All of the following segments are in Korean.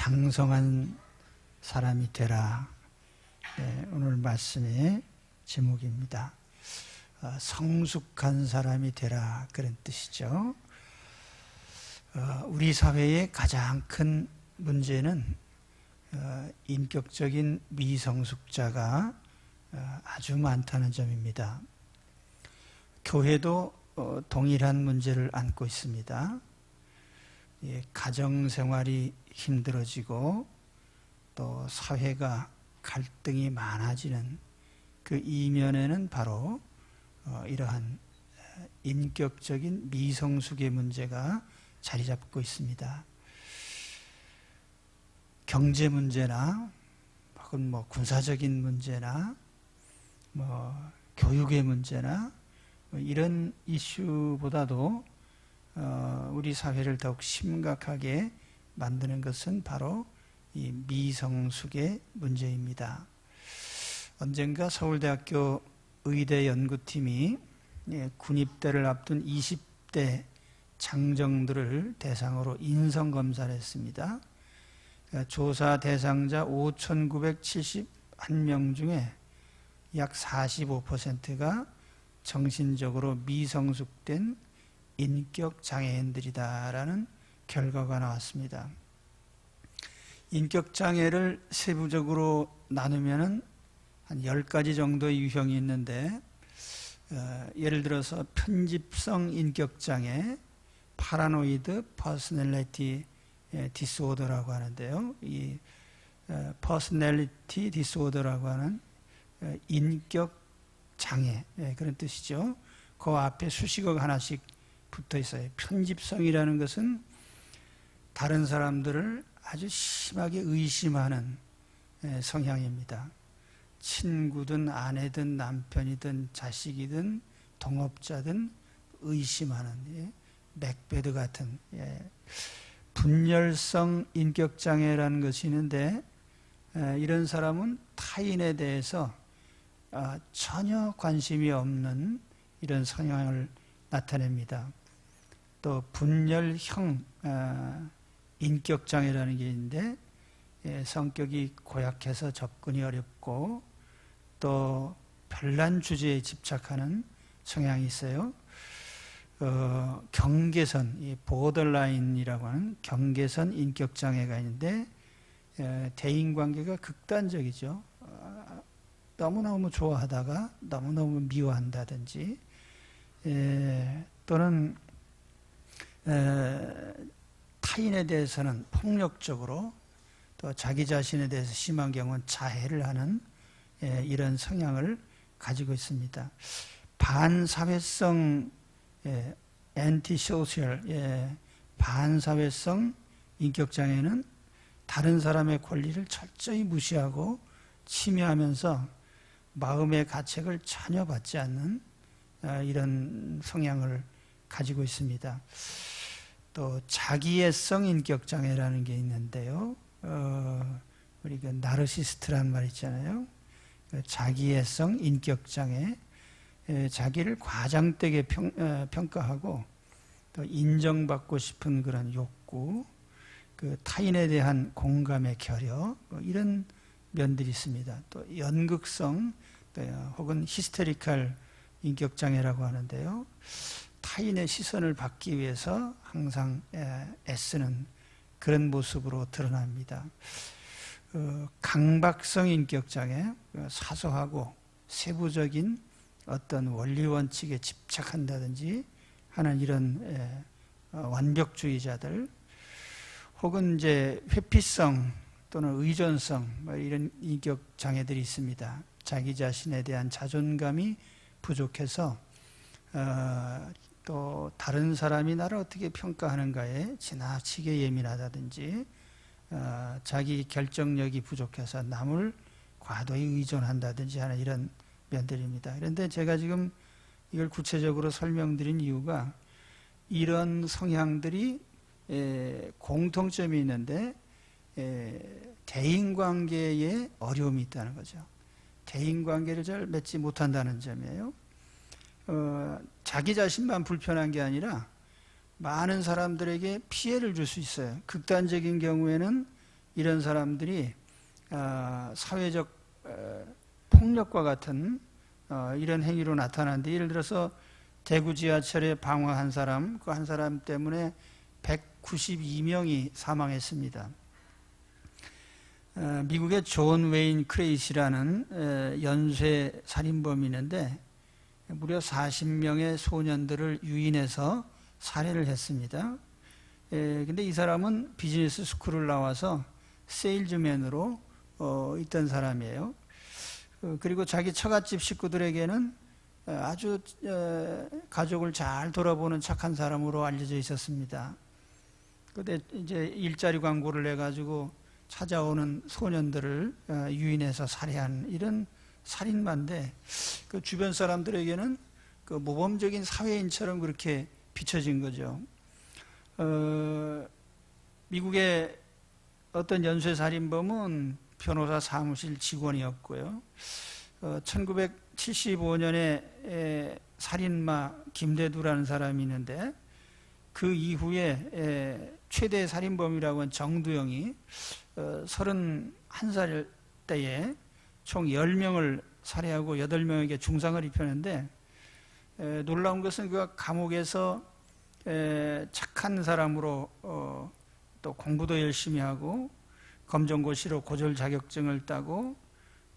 장성한 사람이 되라. 네, 오늘 말씀의 제목입니다. 성숙한 사람이 되라, 그런 뜻이죠. 우리 사회의 가장 큰 문제는 인격적인 미성숙자가 아주 많다는 점입니다. 교회도 동일한 문제를 안고 있습니다. 가정생활이 힘들어지고 또 사회가 갈등이 많아지는 그 이면에는 바로 이러한 인격적인 미성숙의 문제가 자리 잡고 있습니다. 경제 문제나 혹은 군사적인 문제나 교육의 문제나 이런 이슈보다도 우리 사회를 더욱 심각하게 만드는 것은 바로 이 미성숙의 문제입니다. 언젠가 서울대학교 의대 연구팀이 군입대를 앞둔 20대 장정들을 대상으로 인성검사를 했습니다. 조사 대상자 5,971명 중에 약 45%가 정신적으로 미성숙된 인격장애인들이다라는 결과가 나왔습니다. 인격장애를 세부적으로 나누면 한 10가지 정도의 유형이 있는데, 예를 들어서 편집성 인격장애, 파라노이드 퍼스널리티 디스오더라고 하는데요. 이 퍼스널리티 디스오더라고 하는 인격장애, 그런 뜻이죠. 그 앞에 수식어가 하나씩 붙어 있어요. 편집성이라는 것은 다른 사람들을 아주 심하게 의심하는 성향입니다. 친구든 아내든 남편이든 자식이든 동업자든 의심하는, 맥베드 같은. 분열성 인격장애라는 것이 있는데, 이런 사람은 타인에 대해서 전혀 관심이 없는 이런 성향을 나타냅니다. 또 분열형 인격장애라는 게 있는데, 성격이 고약해서 접근이 어렵고 또 별난 주제에 집착하는 성향이 있어요. 경계선, 이 보더라인이라고 하는 경계선 인격장애가 있는데, 대인관계가 극단적이죠. 너무너무 좋아하다가 너무너무 미워한다든지, 또는 타인에 대해서는 폭력적으로, 또 자기 자신에 대해서 심한 경우는 자해를 하는 이런 성향을 가지고 있습니다. 반사회성 엔티소셜, 반사회성 인격장애는 다른 사람의 권리를 철저히 무시하고 침해하면서 마음의 가책을 전혀 받지 않는 이런 성향을 가지고 있습니다. 또 자기애성 인격장애라는 게 있는데요. 우리 그 나르시스트라는 말 있잖아요. 자기애성 인격장애, 자기를 과장되게 평가하고 또 인정받고 싶은 그런 욕구, 그 타인에 대한 공감의 결여, 이런 면들이 있습니다. 또 연극성, 혹은 히스테리컬 인격장애라고 하는데요. 타인의 시선을 받기 위해서 항상 애쓰는 그런 모습으로 드러납니다. 강박성 인격장애, 사소하고 세부적인 어떤 원리 원칙에 집착한다든지 하는 이런 완벽주의자들, 혹은 이제 회피성 또는 의존성, 이런 인격장애들이 있습니다. 자기 자신에 대한 자존감이 부족해서 또 다른 사람이 나를 어떻게 평가하는가에 지나치게 예민하다든지, 자기 결정력이 부족해서 남을 과도히 의존한다든지 하는 이런 면들입니다. 그런데 제가 지금 이걸 구체적으로 설명드린 이유가, 이런 성향들이 공통점이 있는데 대인관계에 어려움이 있다는 거죠. 대인관계를 잘 맺지 못한다는 점이에요. 자기 자신만 불편한 게 아니라 많은 사람들에게 피해를 줄 수 있어요. 극단적인 경우에는 이런 사람들이 사회적 폭력과 같은 이런 행위로 나타나는데, 예를 들어서 대구 지하철에 방황한 사람, 그 한 사람 때문에 192명이 사망했습니다. 미국의 존 웨인 크레이시라는 연쇄 살인범이 있는데 무려 40명의 소년들을 유인해서 살해를 했습니다. 근데 이 사람은 비즈니스 스쿨을 나와서 세일즈맨으로 있던 사람이에요. 그리고 자기 처갓집 식구들에게는 아주 가족을 잘 돌아보는 착한 사람으로 알려져 있었습니다. 그런데 이제 일자리 광고를 해가지고 찾아오는 소년들을 유인해서 살해한 이런 살인마인데, 그 주변 사람들에게는 그 모범적인 사회인처럼 그렇게 비춰진 거죠. 미국의 어떤 연쇄살인범은 변호사 사무실 직원이었고요. 1975년에 살인마 김대두라는 사람이 있는데, 그 이후에 최대 살인범이라고 한 정두영이 31살 때에 총 10명을 살해하고 8명에게 중상을 입혔는데, 놀라운 것은 그가 감옥에서 착한 사람으로 또 공부도 열심히 하고 검정고시로 고졸 자격증을 따고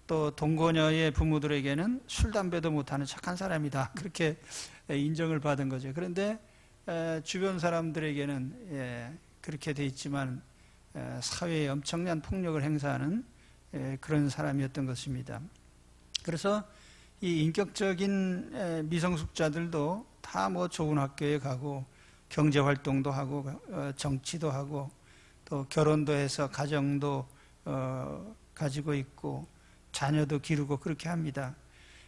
또 동거녀의 부모들에게는 술, 담배도 못하는 착한 사람이다, 그렇게 인정을 받은 거죠. 그런데 주변 사람들에게는 그렇게 돼 있지만 사회에 엄청난 폭력을 행사하는 그런 사람이었던 것입니다. 그래서 이 인격적인 미성숙자들도 다 뭐 좋은 학교에 가고 경제활동도 하고 정치도 하고 또 결혼도 해서 가정도 가지고 있고 자녀도 기르고 그렇게 합니다.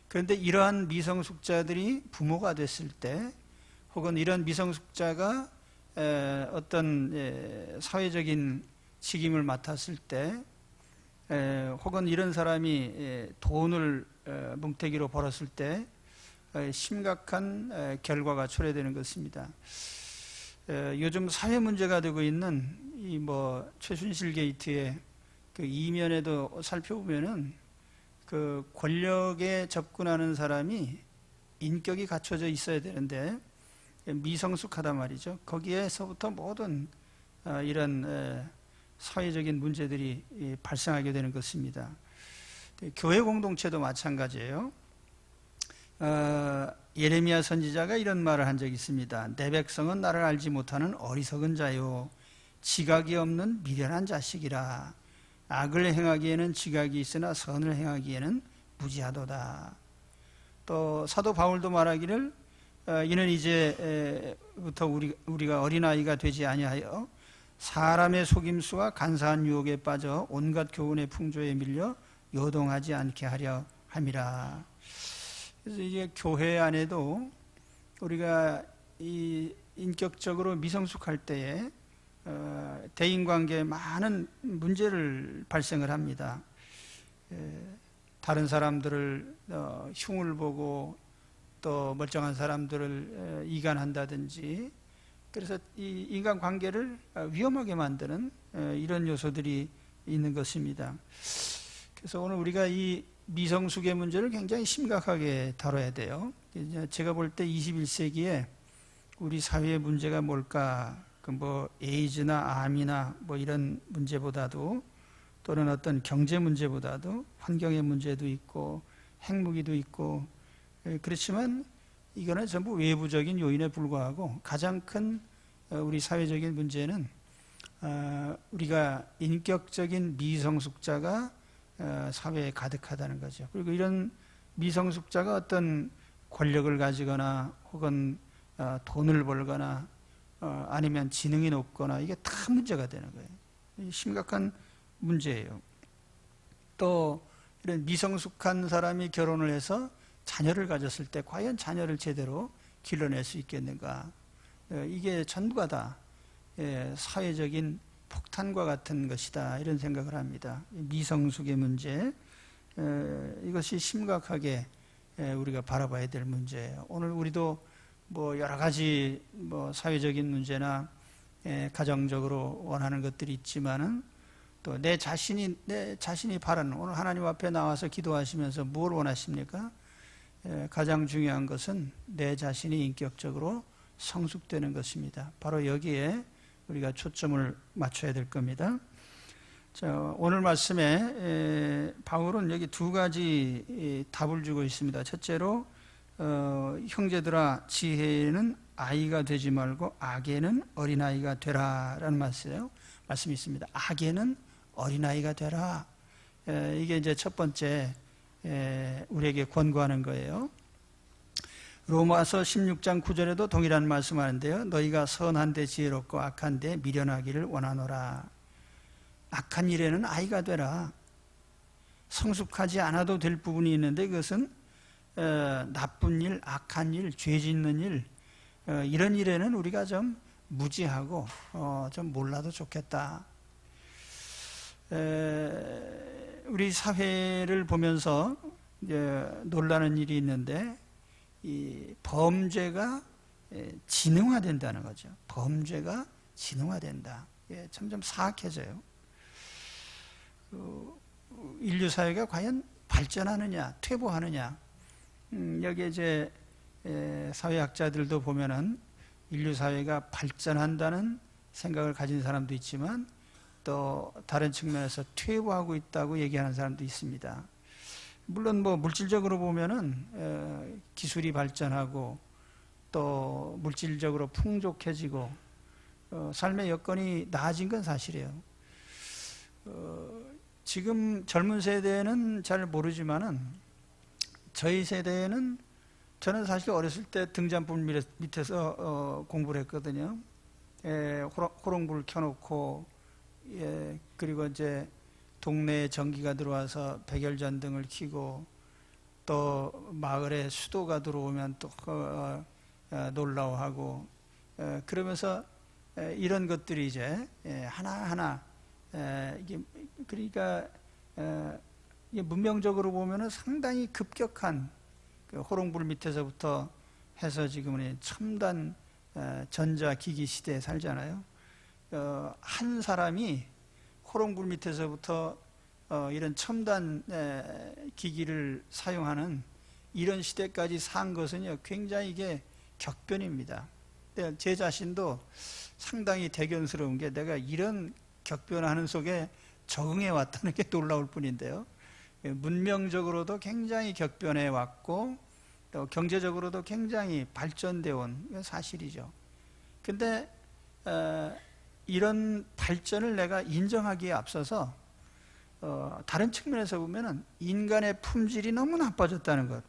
그런데 이러한 미성숙자들이 부모가 됐을 때, 혹은 이런 미성숙자가 어떤 사회적인 직임을 맡았을 때, 혹은 이런 사람이 돈을 뭉태기로 벌었을 때 심각한 결과가 초래되는 것입니다. 요즘 사회 문제가 되고 있는 이 뭐 최순실 게이트의 그 이면에도 살펴보면은 그 권력에 접근하는 사람이 인격이 갖춰져 있어야 되는데 미성숙하단 말이죠. 거기에서부터 모든 이런 사회적인 문제들이 발생하게 되는 것입니다. 교회 공동체도 마찬가지예요. 예레미야 선지자가 이런 말을 한 적이 있습니다. 내 백성은 나를 알지 못하는 어리석은 자요, 지각이 없는 미련한 자식이라. 악을 행하기에는 지각이 있으나 선을 행하기에는 무지하도다. 또 사도 바울도 말하기를 이는 이제부터 우리가 어린아이가 되지 아니하여 사람의 속임수와 간사한 유혹에 빠져 온갖 교훈의 풍조에 밀려 요동하지 않게 하려 함이라. 그래서 이게 교회 안에도 우리가 이 인격적으로 미성숙할 때에 대인관계에 많은 문제를 발생을 합니다. 다른 사람들을 흉을 보고 또 멀쩡한 사람들을 이간한다든지, 그래서 이 인간관계를 위험하게 만드는 이런 요소들이 있는 것입니다. 그래서 오늘 우리가 이 미성숙의 문제를 굉장히 심각하게 다뤄야 돼요. 제가 볼 때 21세기에 우리 사회의 문제가 뭘까? 그 뭐 에이즈나 암이나 뭐 이런 문제보다도, 또는 어떤 경제 문제보다도 환경의 문제도 있고 핵무기도 있고, 그렇지만 이거는 전부 외부적인 요인에 불과하고 가장 큰 우리 사회적인 문제는 우리가 인격적인 미성숙자가 사회에 가득하다는 거죠. 그리고 이런 미성숙자가 어떤 권력을 가지거나 혹은 돈을 벌거나 아니면 지능이 높거나, 이게 다 문제가 되는 거예요. 심각한 문제예요. 또 이런 미성숙한 사람이 결혼을 해서 자녀를 가졌을 때 과연 자녀를 제대로 길러낼 수 있겠는가? 이게 전부가 다 사회적인 폭탄과 같은 것이다, 이런 생각을 합니다. 미성숙의 문제, 이것이 심각하게 우리가 바라봐야 될 문제예요. 오늘 우리도 뭐 여러 가지 뭐 사회적인 문제나 가정적으로 원하는 것들이 있지만은 또 내 자신이 바라는, 오늘 하나님 앞에 나와서 기도하시면서 뭘 원하십니까? 가장 중요한 것은 내 자신이 인격적으로 성숙되는 것입니다. 바로 여기에 우리가 초점을 맞춰야 될 겁니다. 자, 오늘 말씀에 바울은 여기 두 가지 답을 주고 있습니다. 첫째로 형제들아, 지혜에는 아이가 되지 말고 악에는 어린아이가 되라라는 말씀이 있습니다. 악에는 어린아이가 되라. 이게 이제 첫 번째 우리에게 권고하는 거예요. 로마서 16장 9절에도 동일한 말씀하는데요. 너희가 선한데 지혜롭고 악한데 미련하기를 원하노라. 악한 일에는 아이가 되라. 성숙하지 않아도 될 부분이 있는데 그것은 나쁜 일, 악한 일, 죄 짓는 일, 이런 일에는 우리가 좀 무지하고 좀 몰라도 좋겠다. 우리 사회를 보면서 놀라는 일이 있는데 이 범죄가 진흥화된다는 거죠. 범죄가 진흥화된다. 점점 사악해져요. 인류 사회가 과연 발전하느냐, 퇴보하느냐. 여기 이제 사회학자들도 보면은 인류 사회가 발전한다는 생각을 가진 사람도 있지만 또 다른 측면에서 퇴보하고 있다고 얘기하는 사람도 있습니다. 물론 뭐 물질적으로 보면은 기술이 발전하고 또 물질적으로 풍족해지고 삶의 여건이 나아진 건 사실이에요. 지금 젊은 세대는 잘 모르지만은 저희 세대에는, 저는 사실 어렸을 때 등잔불 밑에서 공부를 했거든요. 호롱불 켜놓고, 그리고 이제 동네에 전기가 들어와서 백열전등을 켜고, 또 마을에 수도가 들어오면 또 놀라워하고, 그러면서 이런 것들이 이제 하나하나 이게, 그러니까 이게 문명적으로 보면은 상당히 급격한 호롱불 밑에서부터 해서 지금은 첨단 전자기기 시대에 살잖아요. 한 사람이 호롱불 밑에서부터 이런 첨단 기기를 사용하는 이런 시대까지 산 것은요, 굉장히 이게 격변입니다. 제 자신도 상당히 대견스러운 게, 내가 이런 격변하는 속에 적응해 왔다는 게 놀라울 뿐인데요. 문명적으로도 굉장히 격변해 왔고 또 경제적으로도 굉장히 발전되어 온 사실이죠. 근데 이런 발전을 내가 인정하기에 앞서서 다른 측면에서 보면은 인간의 품질이 너무 나빠졌다는 것,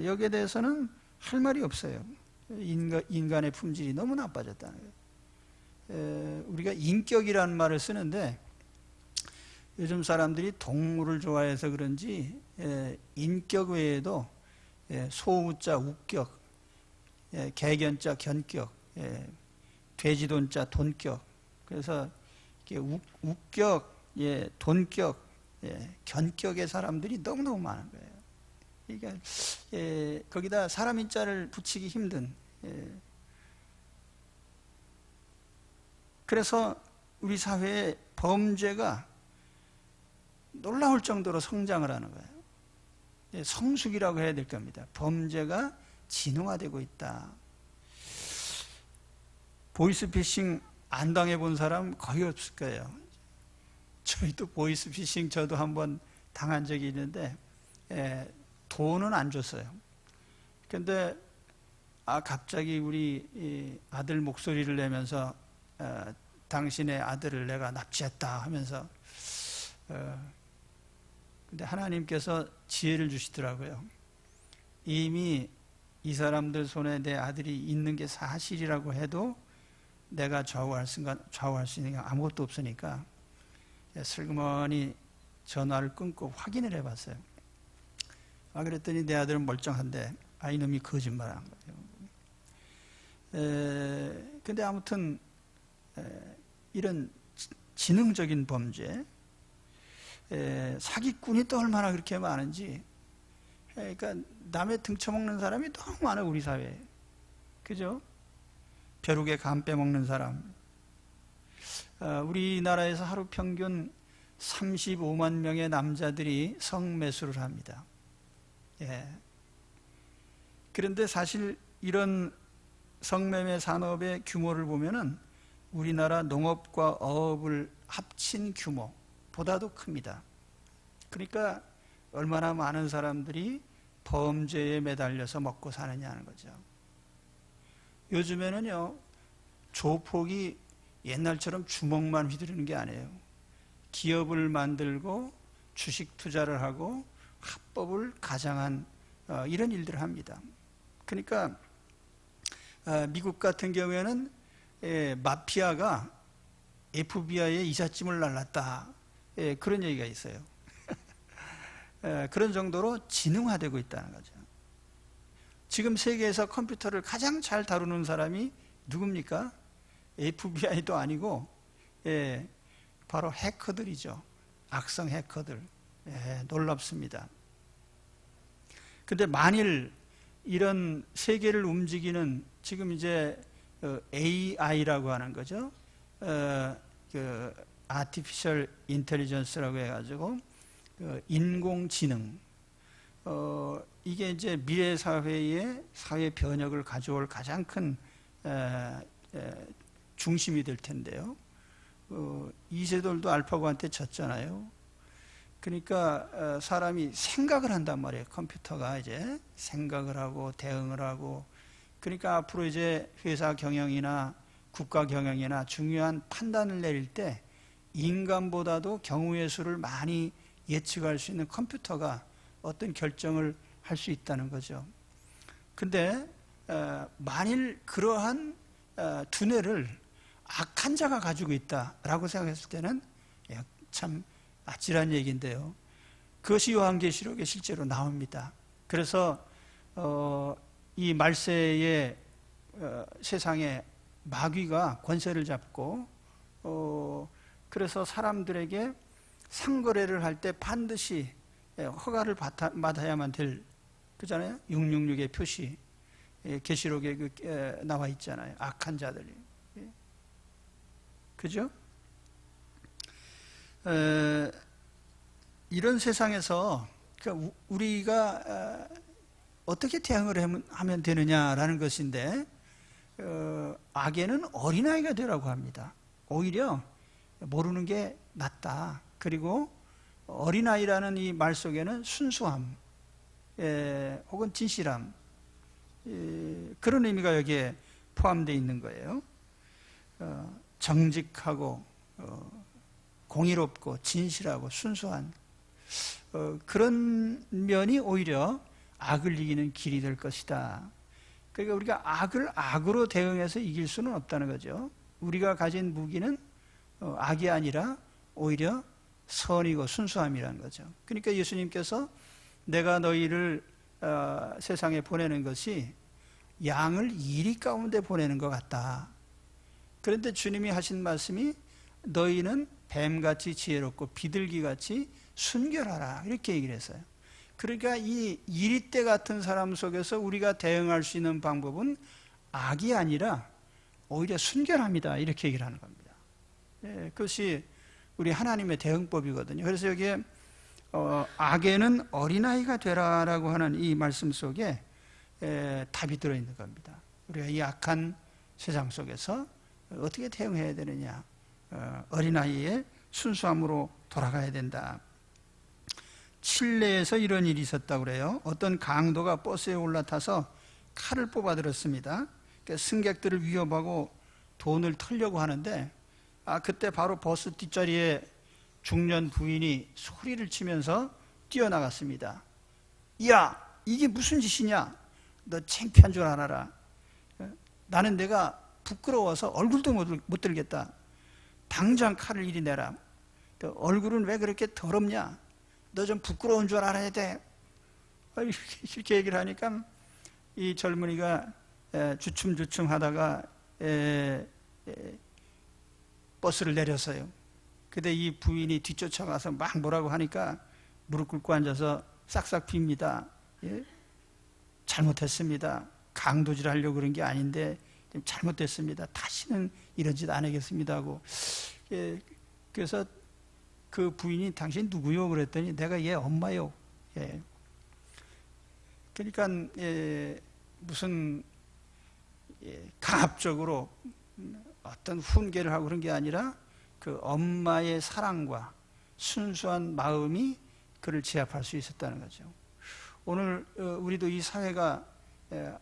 여기에 대해서는 할 말이 없어요. 인간의 품질이 너무 나빠졌다는 것. 우리가 인격이라는 말을 쓰는데 요즘 사람들이 동물을 좋아해서 그런지 인격 외에도 소우자 우격, 개견자 견격, 돼지돈자 돈격, 그래서 우격, 돈격, 견격의 사람들이 너무너무 많은 거예요. 그러니까 거기다 사람 인자를 붙이기 힘든. 그래서 우리 사회의 범죄가 놀라울 정도로 성장을 하는 거예요. 성숙이라고 해야 될 겁니다. 범죄가 진흥화되고 있다. 보이스피싱 안 당해본 사람 거의 없을 거예요. 저희도 보이스피싱 저도 한번 당한 적이 있는데 돈은 안 줬어요. 근데 갑자기 우리 아들 목소리를 내면서 당신의 아들을 내가 납치했다 하면서 근데 하나님께서 지혜를 주시더라고요. 이미 이 사람들 손에 내 아들이 있는 게 사실이라고 해도 내가 좌우할 수 있는 게 아무것도 없으니까 슬그머니 전화를 끊고 확인을 해봤어요. 그랬더니 내 아들은 멀쩡한데 이놈이 거짓말한 거예요. 근데 아무튼 이런 지능적인 범죄, 사기꾼이 또 얼마나 그렇게 많은지, 그러니까 남의 등쳐먹는 사람이 너무 많아 우리 사회에. 그죠? 벼룩에 감 빼먹는 사람. 우리나라에서 하루 평균 35만 명의 남자들이 성매수를 합니다. 예. 그런데 사실 이런 성매매 산업의 규모를 보면은 우리나라 농업과 어업을 합친 규모보다도 큽니다. 그러니까 얼마나 많은 사람들이 범죄에 매달려서 먹고 사느냐는 거죠. 요즘에는요, 조폭이 옛날처럼 주먹만 휘두르는 게 아니에요. 기업을 만들고 주식 투자를 하고 합법을 가장한 이런 일들을 합니다. 그러니까 미국 같은 경우에는 마피아가 FBI의 이삿짐을 날랐다, 그런 얘기가 있어요. 그런 정도로 지능화되고 있다는 거죠. 지금 세계에서 컴퓨터를 가장 잘 다루는 사람이 누굽니까? FBI도 아니고 바로 해커들이죠. 악성 해커들. 놀랍습니다. 근데 만일 이런 세계를 움직이는 지금 이제 AI라고 하는 거죠. 그 Artificial Intelligence라고 해가지고 인공지능. 이게 이제 미래 사회의 사회 변혁을 가져올 가장 큰 중심이 될 텐데요. 이세돌도 알파고한테 졌잖아요. 그러니까 사람이 생각을 한단 말이에요. 컴퓨터가 이제 생각을 하고 대응을 하고. 그러니까 앞으로 이제 회사 경영이나 국가 경영이나 중요한 판단을 내릴 때 인간보다도 경우의 수를 많이 예측할 수 있는 컴퓨터가 어떤 결정을 할 수 있다는 거죠. 근데 만일 그러한 두뇌를 악한 자가 가지고 있다라고 생각했을 때는 참 아찔한 얘기인데요. 그것이 요한계시록에 실제로 나옵니다. 그래서 이 말세의 세상에 마귀가 권세를 잡고 그래서 사람들에게 상거래를 할 때 반드시 허가를 받아야만 될, 그잖아요. 666의 표시, 계시록에 나와 있잖아요. 악한 자들이. 그죠? 이런 세상에서 우리가 어떻게 대응을 하면 되느냐라는 것인데, 악에는 어린아이가 되라고 합니다. 오히려 모르는 게 낫다. 그리고 어린아이라는 이 말 속에는 순수함, 혹은 진실함, 그런 의미가 여기에 포함되어 있는 거예요. 정직하고 공의롭고 진실하고 순수한 그런 면이 오히려 악을 이기는 길이 될 것이다. 그러니까 우리가 악을 악으로 대응해서 이길 수는 없다는 거죠. 우리가 가진 무기는 악이 아니라 오히려 선이고 순수함이라는 거죠. 그러니까 예수님께서 내가 너희를 세상에 보내는 것이 양을 이리 가운데 보내는 것 같다. 그런데 주님이 하신 말씀이 너희는 뱀같이 지혜롭고 비둘기같이 순결하라, 이렇게 얘기를 했어요. 그러니까 이 이리떼 같은 사람 속에서 우리가 대응할 수 있는 방법은 악이 아니라 오히려 순결함이다, 이렇게 얘기를 하는 겁니다. 그것이 우리 하나님의 대응법이거든요. 그래서 여기에 악에는 어린아이가 되라라고 하는 이 말씀 속에 답이 들어있는 겁니다. 우리가 이 악한 세상 속에서 어떻게 대응해야 되느냐. 어린아이의 순수함으로 돌아가야 된다. 칠레에서 이런 일이 있었다고 그래요. 어떤 강도가 버스에 올라타서 칼을 뽑아들었습니다. 승객들을 위협하고 돈을 털려고 하는데 그때 바로 버스 뒷자리에 중년 부인이 소리를 치면서 뛰어나갔습니다. 야, 이게 무슨 짓이냐? 너 창피한 줄 알아라. 나는 내가 부끄러워서 얼굴도 못 들겠다. 당장 칼을 이리 내라. 너 얼굴은 왜 그렇게 더럽냐? 너 좀 부끄러운 줄 알아야 돼. 이렇게 얘기를 하니까 이 젊은이가 주춤주춤 하다가 버스를 내렸어요. 근데 이 부인이 뒤쫓아가서 막 뭐라고 하니까 무릎 꿇고 앉아서 싹싹 빕니다. 예? 잘못했습니다. 강도질 하려고 그런 게 아닌데 잘못됐습니다. 다시는 이런 짓 안 하겠습니다 하고. 그래서 그 부인이 당신 누구요? 그랬더니 내가 얘 엄마요. 예. 그러니까 무슨 강압적으로 어떤 훈계를 하고 그런 게 아니라 그 엄마의 사랑과 순수한 마음이 그를 제압할 수 있었다는 거죠. 오늘 우리도 이 사회가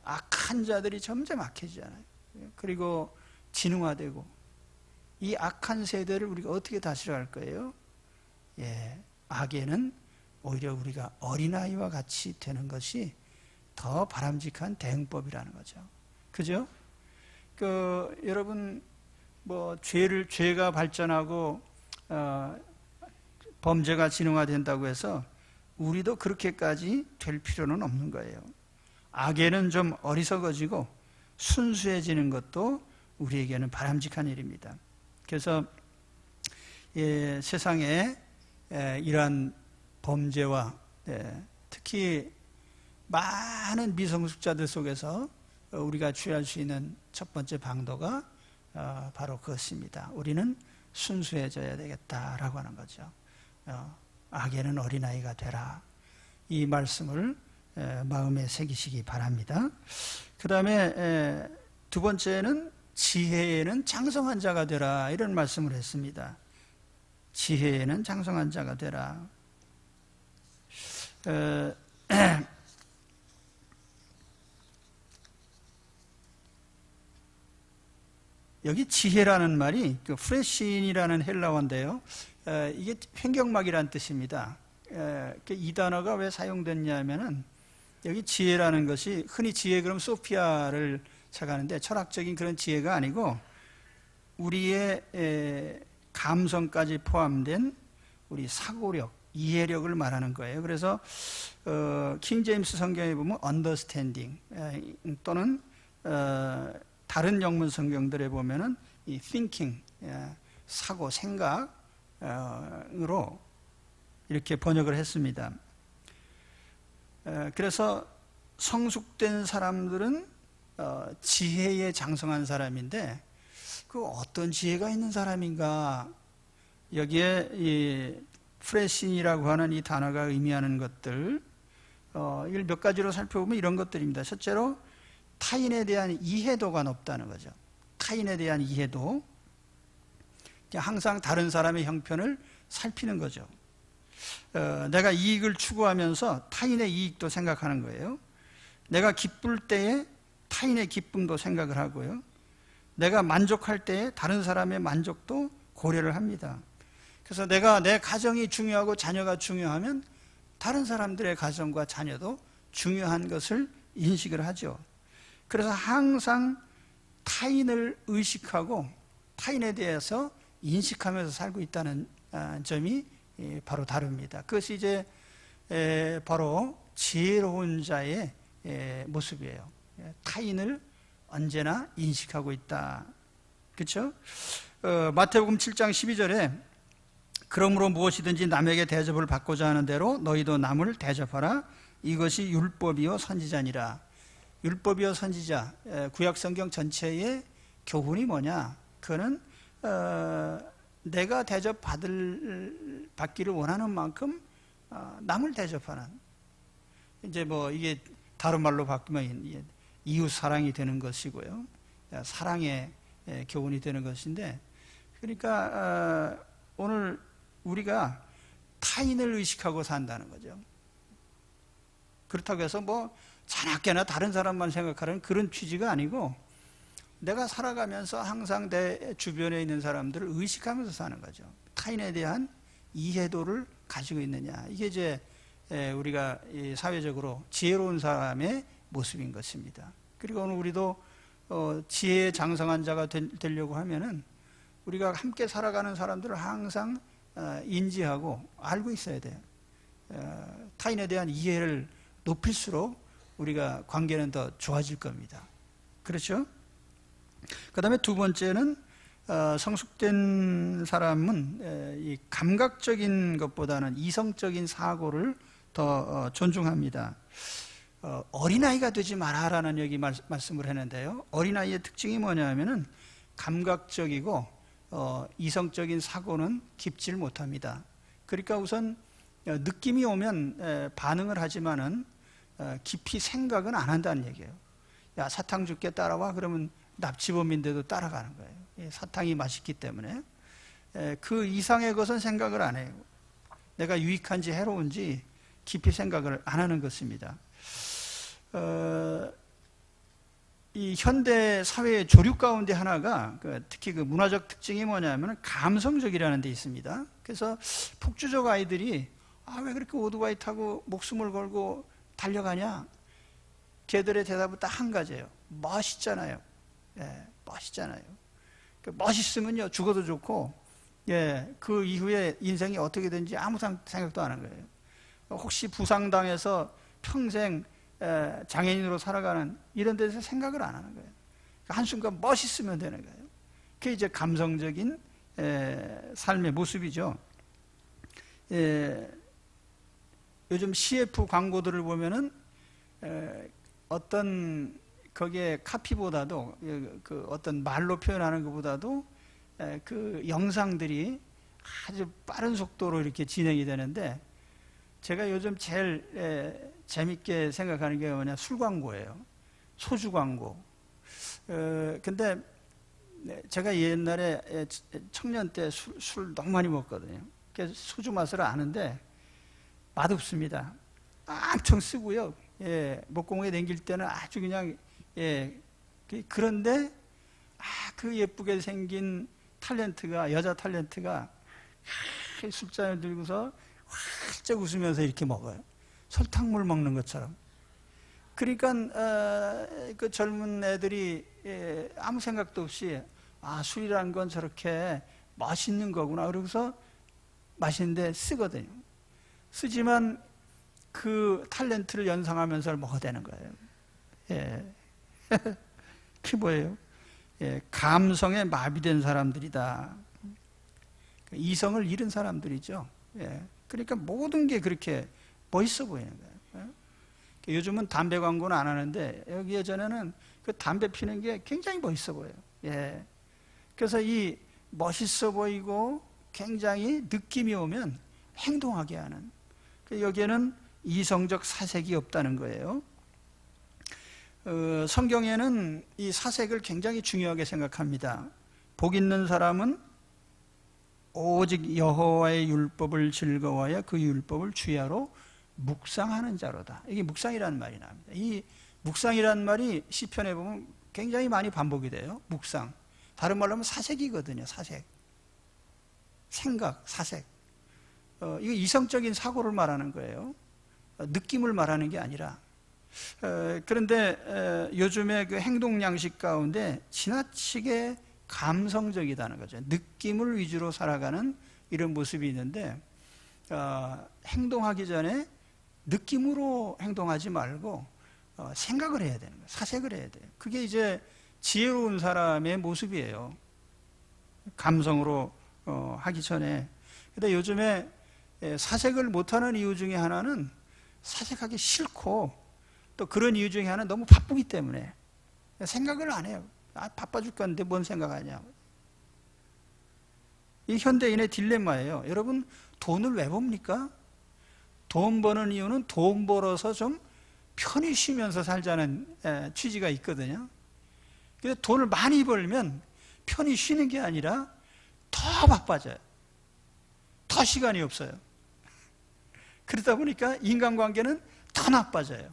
악한 자들이 점점 악해지잖아요. 그리고 진흥화되고 이 악한 세대를 우리가 어떻게 다스려 갈 거예요? 악에는 오히려 우리가 어린아이와 같이 되는 것이 더 바람직한 대응법이라는 거죠. 그죠? 여러분, 죄가 발전하고, 범죄가 진흥화된다고 해서 우리도 그렇게까지 될 필요는 없는 거예요. 악에는 좀 어리석어지고 순수해지는 것도 우리에게는 바람직한 일입니다. 그래서, 세상에, 이러한 범죄와, 특히 많은 미성숙자들 속에서 우리가 취할 수 있는 첫 번째 방도가 바로 그것입니다. 우리는 순수해져야 되겠다라고 하는 거죠. 악에는 어린아이가 되라. 이 말씀을 마음에 새기시기 바랍니다. 그 다음에 두 번째는 지혜에는 장성한 자가 되라. 이런 말씀을 했습니다. 지혜에는 장성한 자가 되라. 여기 지혜라는 말이 프레신이라는 헬라어인데요. 이게 횡격막이라는 뜻입니다. 이 단어가 왜 사용됐냐면은 여기 지혜라는 것이 흔히 지혜 그럼 소피아를 착하는데 철학적인 그런 지혜가 아니고 우리의 감성까지 포함된 우리 사고력, 이해력을 말하는 거예요. 그래서 킹 제임스 성경에 보면 understanding 또는 다른 영문 성경들에 보면은 이 thinking, 사고, 생각으로 이렇게 번역을 했습니다. 그래서 성숙된 사람들은 지혜에 장성한 사람인데 그 어떤 지혜가 있는 사람인가? 여기에 이 프레신이라고 하는 이 단어가 의미하는 것들, 이걸 몇 가지로 살펴보면 이런 것들입니다. 첫째로 타인에 대한 이해도가 높다는 거죠. 타인에 대한 이해도. 항상 다른 사람의 형편을 살피는 거죠. 내가 이익을 추구하면서 타인의 이익도 생각하는 거예요. 내가 기쁠 때에 타인의 기쁨도 생각을 하고요. 내가 만족할 때에 다른 사람의 만족도 고려를 합니다. 그래서 내가 내 가정이 중요하고 자녀가 중요하면 다른 사람들의 가정과 자녀도 중요한 것을 인식을 하죠. 그래서 항상 타인을 의식하고 타인에 대해서 인식하면서 살고 있다는 점이 바로 다릅니다. 그것이 이제 바로 지혜로운 자의 모습이에요. 타인을 언제나 인식하고 있다. 그렇죠? 마태복음 7장 12절에 그러므로 무엇이든지 남에게 대접을 받고자 하는 대로 너희도 남을 대접하라. 이것이 율법이요 선지자니라. 율법이요 선지자, 구약 성경 전체의 교훈이 뭐냐? 그거는 내가 받기를 원하는 만큼 남을 대접하는, 이제 이게 다른 말로 바꾸면 이웃 사랑이 되는 것이고요. 사랑의 교훈이 되는 것인데, 그러니까 오늘 우리가 타인을 의식하고 산다는 거죠. 그렇다고 해서 자나깨나 다른 사람만 생각하는 그런 취지가 아니고 내가 살아가면서 항상 내 주변에 있는 사람들을 의식하면서 사는 거죠. 타인에 대한 이해도를 가지고 있느냐. 이게 이제 우리가 사회적으로 지혜로운 사람의 모습인 것입니다. 그리고 오늘 우리도 지혜에 장성한 자가 되려고 하면은 우리가 함께 살아가는 사람들을 항상 인지하고 알고 있어야 돼요. 타인에 대한 이해를 높일수록 우리가 관계는 더 좋아질 겁니다. 그렇죠? 그 다음에 두 번째는 성숙된 사람은 이 감각적인 것보다는 이성적인 사고를 더 존중합니다. 어린아이가 되지 마라라는 여기 말씀을 했는데요. 어린아이의 특징이 뭐냐면은 감각적이고 이성적인 사고는 깊지를 못합니다. 그러니까 우선 느낌이 오면 반응을 하지만은 깊이 생각은 안 한다는 얘기예요. 야, 사탕 줄게, 따라와. 그러면 납치범인데도 따라가는 거예요. 사탕이 맛있기 때문에. 그 이상의 것은 생각을 안 해요. 내가 유익한지 해로운지 깊이 생각을 안 하는 것입니다. 이 현대 사회의 조류 가운데 하나가 특히 그 문화적 특징이 뭐냐면 감성적이라는 데 있습니다. 그래서 폭주족 아이들이 왜 그렇게 오토바이 타고 목숨을 걸고 달려가냐? 걔들의 대답은 딱 한 가지예요. 멋있잖아요. 멋있잖아요. 멋있으면요 죽어도 좋고, 그 이후에 인생이 어떻게 되는지 아무 생각도 안 한 거예요. 혹시 부상당해서 평생 장애인으로 살아가는 이런 데서 생각을 안 하는 거예요. 한순간 멋있으면 되는 거예요. 그게 이제 감성적인 삶의 모습이죠. 요즘 CF 광고들을 보면은 어떤 거기에 카피보다도 그 어떤 말로 표현하는 것보다도 그 영상들이 아주 빠른 속도로 이렇게 진행이 되는데, 제가 요즘 제일 재밌게 생각하는 게 뭐냐, 술 광고예요. 소주 광고. 근데 제가 옛날에 청년 때 술 너무 많이 먹거든요. 그래서 소주 맛을 아는데 맛없습니다. 엄청 쓰고요. 목공에 남길 때는 아주 그냥, 그런데 그 예쁘게 생긴 탤런트가, 여자 탤런트가 술잔을 들고서 활짝 웃으면서 이렇게 먹어요. 설탕물 먹는 것처럼. 그러니까 그 젊은 애들이 아무 생각도 없이 술이라는 건 저렇게 맛있는 거구나 그러고서 맛있는데 쓰거든요. 쓰지만 그 탤런트를 연상하면서 먹어야 되는 거예요. 그게 뭐예요? 감성에 마비된 사람들이다. 이성을 잃은 사람들이죠. 그러니까 모든 게 그렇게 멋있어 보이는 거예요. 요즘은 담배 광고는 안 하는데, 여기 예전에는 그 담배 피는 게 굉장히 멋있어 보여요. 그래서 이 멋있어 보이고 굉장히 느낌이 오면 행동하게 하는, 여기에는 이성적 사색이 없다는 거예요. 성경에는 이 사색을 굉장히 중요하게 생각합니다. 복 있는 사람은 오직 여호와의 율법을 즐거워하여 그 율법을 주야로 묵상하는 자로다. 이게 묵상이라는 말이 나옵니다. 이 묵상이라는 말이 시편에 보면 굉장히 많이 반복이 돼요. 묵상. 다른 말로 하면 사색이거든요. 사색. 생각, 사색. 이거 이성적인 사고를 말하는 거예요. 느낌을 말하는 게 아니라. 그런데 요즘에 그 행동 양식 가운데 지나치게 감성적이다는 거죠. 느낌을 위주로 살아가는 이런 모습이 있는데, 행동하기 전에 느낌으로 행동하지 말고 생각을 해야 되는 거예요. 사색을 해야 돼요. 그게 이제 지혜로운 사람의 모습이에요. 감성으로 하기 전에. 근데 요즘에 사색을 못하는 이유 중에 하나는 사색하기 싫고, 또 그런 이유 중에 하나는 너무 바쁘기 때문에 생각을 안 해요. 바빠 죽겠는데 뭔 생각하냐. 이 현대인의 딜레마예요. 여러분, 돈을 왜 법니까? 돈 버는 이유는 돈 벌어서 좀 편히 쉬면서 살자는 취지가 있거든요. 근데 돈을 많이 벌면 편히 쉬는 게 아니라 더 바빠져요. 더 시간이 없어요. 그러다 보니까 인간관계는 더 나빠져요.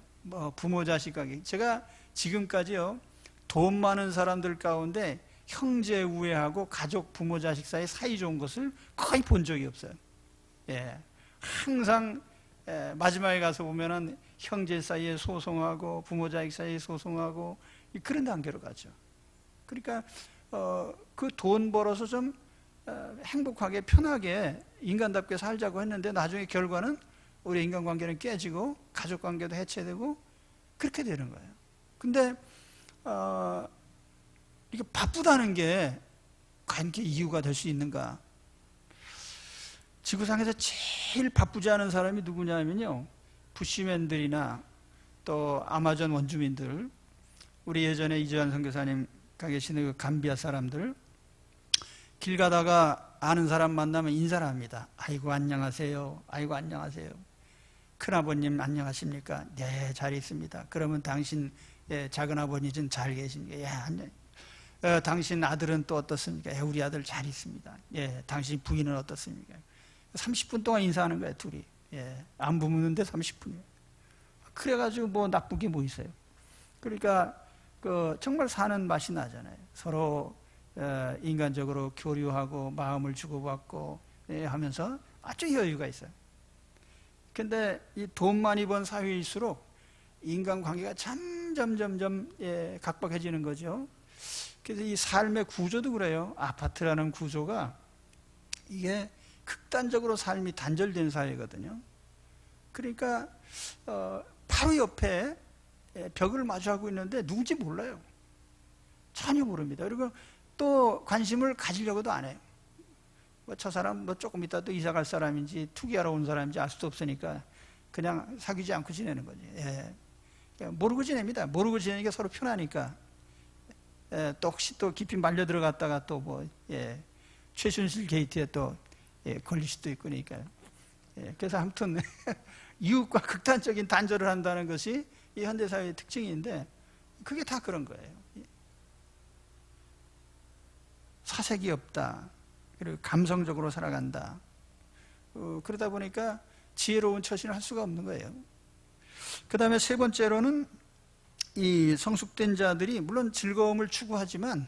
부모 자식 관계. 제가 지금까지요, 돈 많은 사람들 가운데 형제 우애하고 가족 부모 자식 사이 사이 좋은 것을 거의 본 적이 없어요. 항상 마지막에 가서 보면은 형제 사이에 소송하고 부모 자식 사이에 소송하고 그런 단계로 가죠. 그러니까 그 돈 벌어서 좀 행복하게 편하게 인간답게 살자고 했는데, 나중에 결과는 우리 인간관계는 깨지고 가족관계도 해체되고 그렇게 되는 거예요. 근데 이게 바쁘다는 게 과연 이게 이유가 될 수 있는가? 지구상에서 제일 바쁘지 않은 사람이 누구냐면요, 부시맨들이나 또 아마존 원주민들, 우리 예전에 이재환 선교사님 가 계시는 그 감비아 사람들, 길 가다가 아는 사람 만나면 인사를 합니다. 아이고 안녕하세요. 아이고 안녕하세요. 큰아버님 안녕하십니까? 네, 잘 있습니다. 그러면 당신 작은 아버님은 잘 계십니까? 예, 안녕. 당신 아들은 또 어떻습니까? 예, 우리 아들 잘 있습니다. 예, 당신 부인은 어떻습니까? 30분 동안 인사하는 거예요, 둘이. 예, 안부 묻는데 30분이에요. 그래가지고 뭐 나쁜 게 뭐 있어요? 그러니까 정말 사는 맛이 나잖아요. 서로 인간적으로 교류하고 마음을 주고받고 하면서 아주 여유가 있어요. 근데 이 돈 많이 번 사회일수록 인간관계가 점점 각박해지는 거죠. 그래서 이 삶의 구조도 그래요. 아파트라는 구조가 이게 극단적으로 삶이 단절된 사회거든요. 그러니까 바로 옆에 벽을 마주하고 있는데 누군지 몰라요. 전혀 모릅니다. 그리고 또 관심을 가지려고도 안 해요. 뭐 저 사람 뭐 조금 이따 또 이사 갈 사람인지 투기하러 온 사람인지 알 수도 없으니까 그냥 사귀지 않고 지내는 거지. 예. 모르고 지냅니다. 모르고 지내니까 서로 편하니까. 또 혹시 또 깊이 말려 들어갔다가 또 뭐 최순실 게이트에 또 걸릴 수도 있고 그러니까요. 그래서 아무튼 이웃과 극단적인 단절을 한다는 것이 이 현대사회의 특징인데 그게 다 그런 거예요. 사색이 없다. 그리고 감성적으로 살아간다. 그러다 보니까 지혜로운 처신을 할 수가 없는 거예요. 그 다음에 세 번째로는 이 성숙된 자들이 물론 즐거움을 추구하지만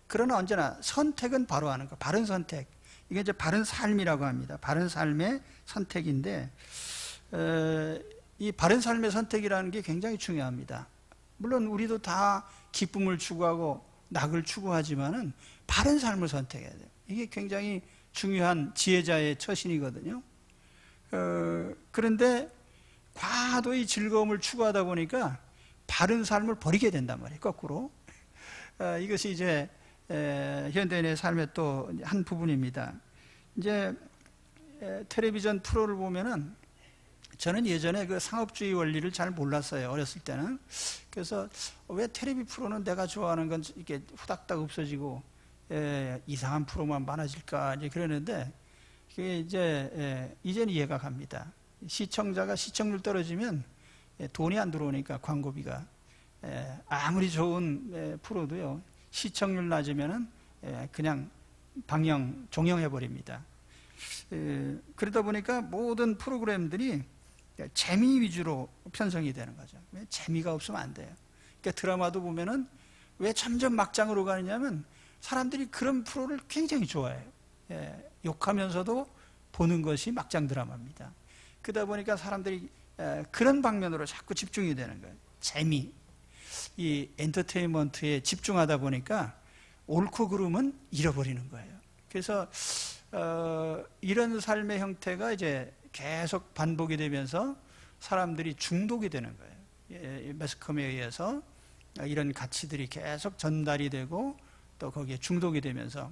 그러나 언제나 선택은 바로 하는 거. 바른 선택. 이게 이제 바른 삶이라고 합니다. 바른 삶의 선택인데 이 바른 삶의 선택이라는 게 굉장히 중요합니다. 물론 우리도 다 기쁨을 추구하고 낙을 추구하지만은 바른 삶을 선택해야 돼요. 이게 굉장히 중요한 지혜자의 처신이거든요. 그런데 과도의 즐거움을 추구하다 보니까 바른 삶을 버리게 된단 말이에요. 거꾸로. 이것이 이제 현대인의 삶의 또 한 부분입니다. 이제 텔레비전 프로를 보면은 저는 예전에 그 상업주의 원리를 잘 몰랐어요. 어렸을 때는. 그래서 왜 텔레비 프로는 내가 좋아하는 건 이렇게 후닥닥 없어지고 이상한 프로만 많아질까 이제 그러는데 그게 이제 이제는 이해가 갑니다. 시청자가 시청률 떨어지면 돈이 안 들어오니까 광고비가 아무리 좋은 프로도요 시청률 낮으면은 그냥 방영 종영해 버립니다. 그러다 보니까 모든 프로그램들이 재미 위주로 편성이 되는 거죠. 왜 재미가 없으면 안 돼요. 그러니까 드라마도 보면은 왜 점점 막장으로 가느냐면 사람들이 그런 프로를 굉장히 좋아해요. 욕하면서도 보는 것이 막장 드라마입니다. 그러다 보니까 사람들이 그런 방면으로 자꾸 집중이 되는 거예요. 재미, 이 엔터테인먼트에 집중하다 보니까 옳고 그름은 잃어버리는 거예요. 그래서 이런 삶의 형태가 이제 계속 반복이 되면서 사람들이 중독이 되는 거예요. 매스컴에 의해서 이런 가치들이 계속 전달이 되고 또 거기에 중독이 되면서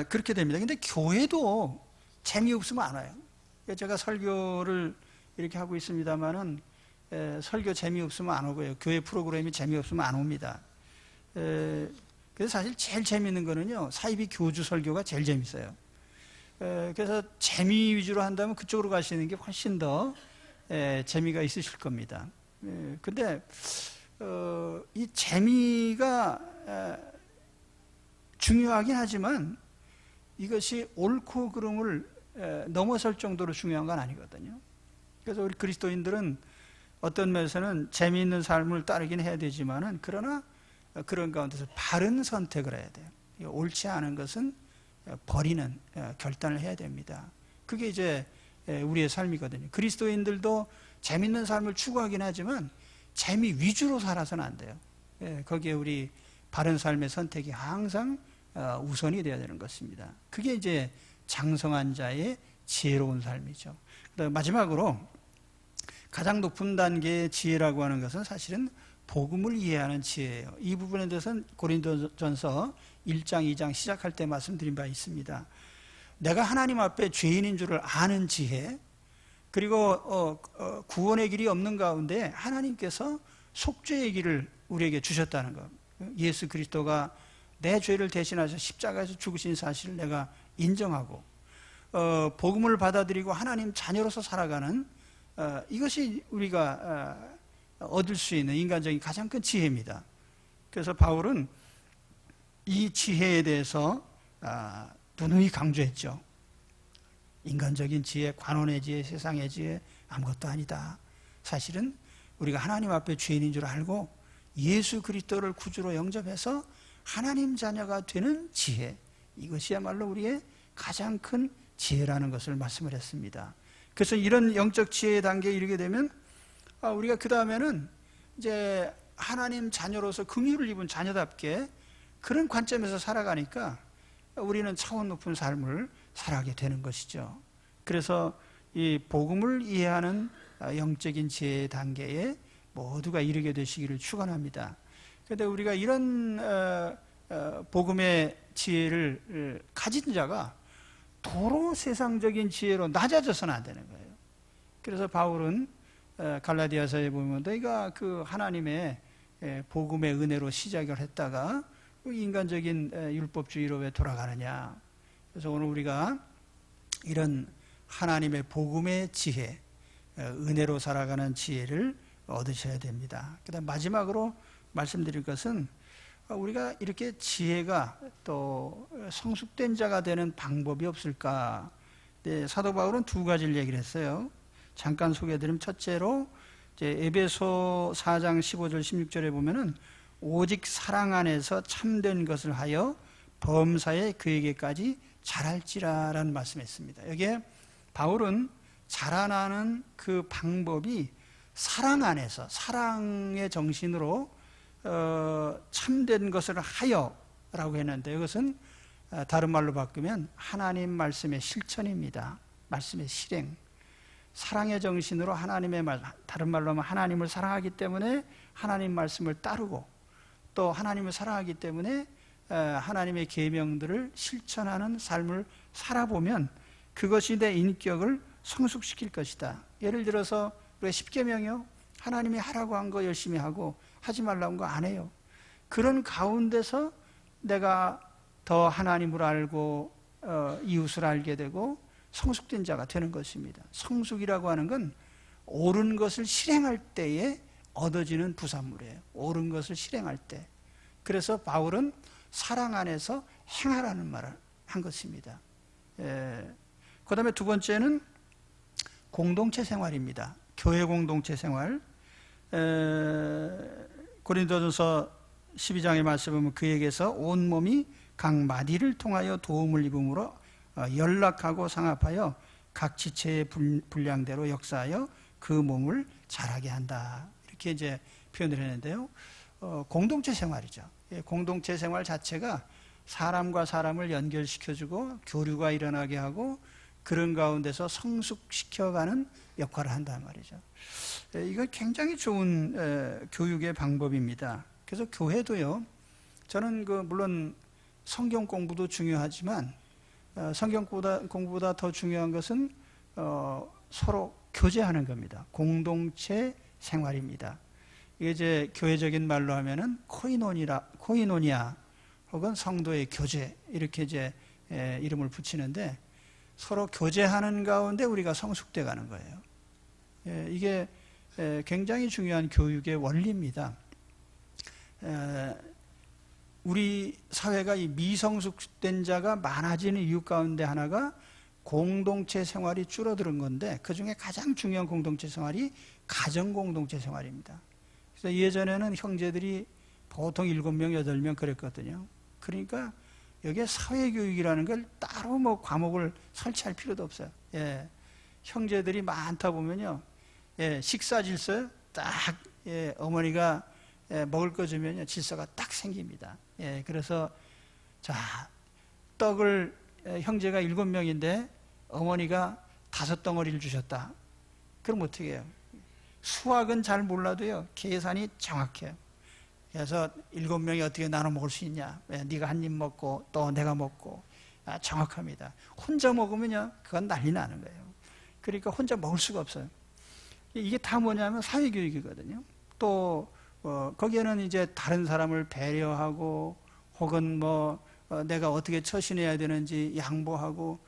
그렇게 됩니다. 근데 교회도 재미없으면 안 와요. 제가 설교를 이렇게 하고 있습니다만은 설교 재미없으면 안 오고요. 교회 프로그램이 재미없으면 안 옵니다. 그래서 사실 제일 재미있는 거는요, 사이비 교주 설교가 제일 재밌어요. 그래서 재미 위주로 한다면 그쪽으로 가시는 게 훨씬 더 재미가 있으실 겁니다. 근데 이 재미가 중요하긴 하지만 이것이 옳고 그름을 넘어설 정도로 중요한 건 아니거든요. 그래서 우리 그리스도인들은 어떤 면에서는 재미있는 삶을 따르긴 해야 되지만은 그러나 그런 가운데서 바른 선택을 해야 돼요. 옳지 않은 것은 버리는 결단을 해야 됩니다. 그게 이제 우리의 삶이거든요. 그리스도인들도 재미있는 삶을 추구하긴 하지만 재미 위주로 살아서는 안 돼요. 거기에 우리 바른 삶의 선택이 항상 우선이 되어야 되는 것입니다. 그게 이제 장성한 자의 지혜로운 삶이죠. 마지막으로 가장 높은 단계의 지혜라고 하는 것은 사실은 복음을 이해하는 지혜예요. 이 부분에 대해서는 고린도전서 1장, 2장 시작할 때 말씀드린 바 있습니다. 내가 하나님 앞에 죄인인 줄을 아는 지혜, 그리고 구원의 길이 없는 가운데 하나님께서 속죄의 길을 우리에게 주셨다는 것. 예수 그리스도가 내 죄를 대신하셔 십자가에서 죽으신 사실을 내가 인정하고 복음을 받아들이고 하나님 자녀로서 살아가는 이것이 우리가 얻을 수 있는 인간적인 가장 큰 지혜입니다. 그래서 바울은 이 지혜에 대해서 누누이 강조했죠. 인간적인 지혜, 관원의 지혜, 세상의 지혜 아무것도 아니다. 사실은 우리가 하나님 앞에 죄인인 줄 알고 예수 그리스도를 구주로 영접해서 하나님 자녀가 되는 지혜, 이것이야말로 우리의 가장 큰 지혜라는 것을 말씀을 했습니다. 그래서 이런 영적 지혜의 단계에 이르게 되면 우리가 그 다음에는 이제 하나님 자녀로서 긍휼을 입은 자녀답게 그런 관점에서 살아가니까 우리는 차원 높은 삶을 살아가게 되는 것이죠. 그래서 이 복음을 이해하는 영적인 지혜의 단계에 모두가 이르게 되시기를 축원합니다. 그런데 우리가 이런 복음의 지혜를 가진 자가 도로 세상적인 지혜로 낮아져서는 안 되는 거예요. 그래서 바울은 갈라디아서에 보면 너희가 그 하나님의 복음의 은혜로 시작을 했다가 인간적인 율법주의로 왜 돌아가느냐. 그래서 오늘 우리가 이런 하나님의 복음의 지혜, 은혜로 살아가는 지혜를 얻으셔야 됩니다. 그다음 마지막으로 말씀드릴 것은 우리가 이렇게 지혜가 또 성숙된 자가 되는 방법이 없을까? 네, 사도 바울은 두 가지를 얘기를 했어요. 잠깐 소개해드리면 첫째로 이제 에베소 4장 15절 16절에 보면은 오직 사랑 안에서 참된 것을 하여 범사에 그에게까지 자랄지라라는 말씀했습니다. 여기에 바울은 자라나는 그 방법이 사랑 안에서 사랑의 정신으로 참된 것을 하여라고 했는데 이것은 다른 말로 바꾸면 하나님 말씀의 실천입니다. 말씀의 실행. 사랑의 정신으로 하나님의 말, 다른 말로 하면 하나님을 사랑하기 때문에 하나님 말씀을 따르고 또 하나님을 사랑하기 때문에 하나님의 계명들을 실천하는 삶을 살아보면 그것이 내 인격을 성숙시킬 것이다. 예를 들어서 우리가 10계명이요. 하나님이 하라고 한 거 열심히 하고 하지 말라고 한 거 안 해요. 그런 가운데서 내가 더 하나님을 알고 이웃을 알게 되고 성숙된 자가 되는 것입니다. 성숙이라고 하는 건 옳은 것을 실행할 때에 얻어지는 부산물이에요. 옳은 것을 실행할 때. 그래서 바울은 사랑 안에서 행하라는 말을 한 것입니다. 그 다음에 두 번째는 공동체 생활입니다. 교회 공동체 생활. 고린도전서 12장의 말씀을 보면 그에게서 온몸이 각 마디를 통하여 도움을 입음으로 연락하고 상합하여 각 지체의 분량대로 역사하여 그 몸을 자라게 한다. 이렇게 이제 표현을 했는데요. 공동체 생활이죠. 공동체 생활 자체가 사람과 사람을 연결시켜주고 교류가 일어나게 하고 그런 가운데서 성숙시켜가는 역할을 한단 말이죠. 이건 굉장히 좋은 교육의 방법입니다. 그래서 교회도요. 저는 물론 성경 공부도 중요하지만 성경 공부보다 더 중요한 것은 서로 교제하는 겁니다. 공동체 생활입니다. 이게 이제 교회적인 말로 하면은 코이노니아 혹은 성도의 교제 이렇게 이제 이름을 붙이는데 서로 교제하는 가운데 우리가 성숙돼 가는 거예요. 이게 굉장히 중요한 교육의 원리입니다. 우리 사회가 이 미성숙된 자가 많아지는 이유 가운데 하나가 공동체 생활이 줄어드는 건데 그중에 가장 중요한 공동체 생활이 가정 공동체 생활입니다. 그래서 예전에는 형제들이 보통 7명, 8명 그랬거든요. 그러니까 여기에 사회교육이라는 걸 따로 과목을 설치할 필요도 없어요. 형제들이 많다 보면요. 식사 질서 딱 어머니가 먹을 거 주면요. 질서가 딱 생깁니다. 그래서 자, 떡을 형제가 7명인데 어머니가 5덩어리를 주셨다. 그럼 어떻게 해요? 수학은 잘 몰라도요. 계산이 정확해요. 그래서 7명이 어떻게 나눠 먹을 수 있냐? 네가 한 입 먹고 또 내가 먹고 정확합니다. 혼자 먹으면요. 그건 난리 나는 거예요. 그러니까 혼자 먹을 수가 없어요. 이게 다 뭐냐면 사회교육이거든요. 또 거기에는 이제 다른 사람을 배려하고 혹은 내가 어떻게 처신해야 되는지 양보하고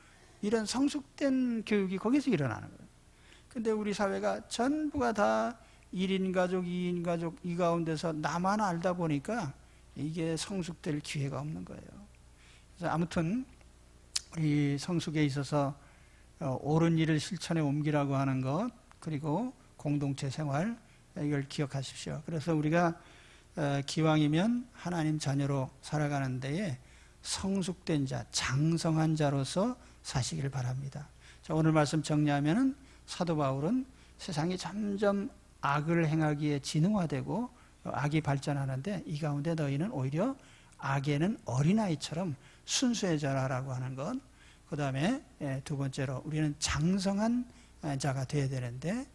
이런 성숙된 교육이 거기서 일어나는 거예요. 근데 우리 사회가 전부가 다 1인 가족, 2인 가족 이 가운데서 나만 알다 보니까 이게 성숙될 기회가 없는 거예요. 그래서 아무튼 우리 성숙에 있어서 옳은 일을 실천에 옮기라고 하는 것, 그리고 공동체 생활, 이걸 기억하십시오. 그래서 우리가 기왕이면 하나님 자녀로 살아가는 데에 성숙된 자, 장성한 자로서 사시기를 바랍니다. 자, 오늘 말씀 정리하면은 사도 바울은 세상이 점점 악을 행하기에 진흥화되고 악이 발전하는데 이 가운데 너희는 오히려 악에는 어린아이처럼 순수해져라라고 하는 것. 그 다음에 두 번째로 우리는 장성한 자가 되어야 되는데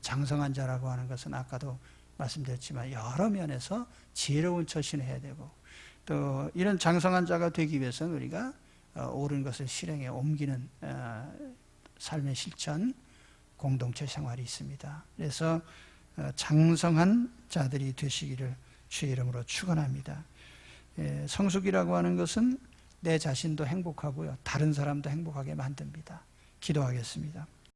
장성한 자라고 하는 것은 아까도 말씀드렸지만 여러 면에서 지혜로운 처신을 해야 되고, 또 이런 장성한 자가 되기 위해서는 우리가 옳은 것을 실행에 옮기는 삶의 실천, 공동체 생활이 있습니다. 그래서 장성한 자들이 되시기를 주의 이름으로 축원합니다. 성숙이라고 하는 것은 내 자신도 행복하고요, 다른 사람도 행복하게 만듭니다. 기도하겠습니다.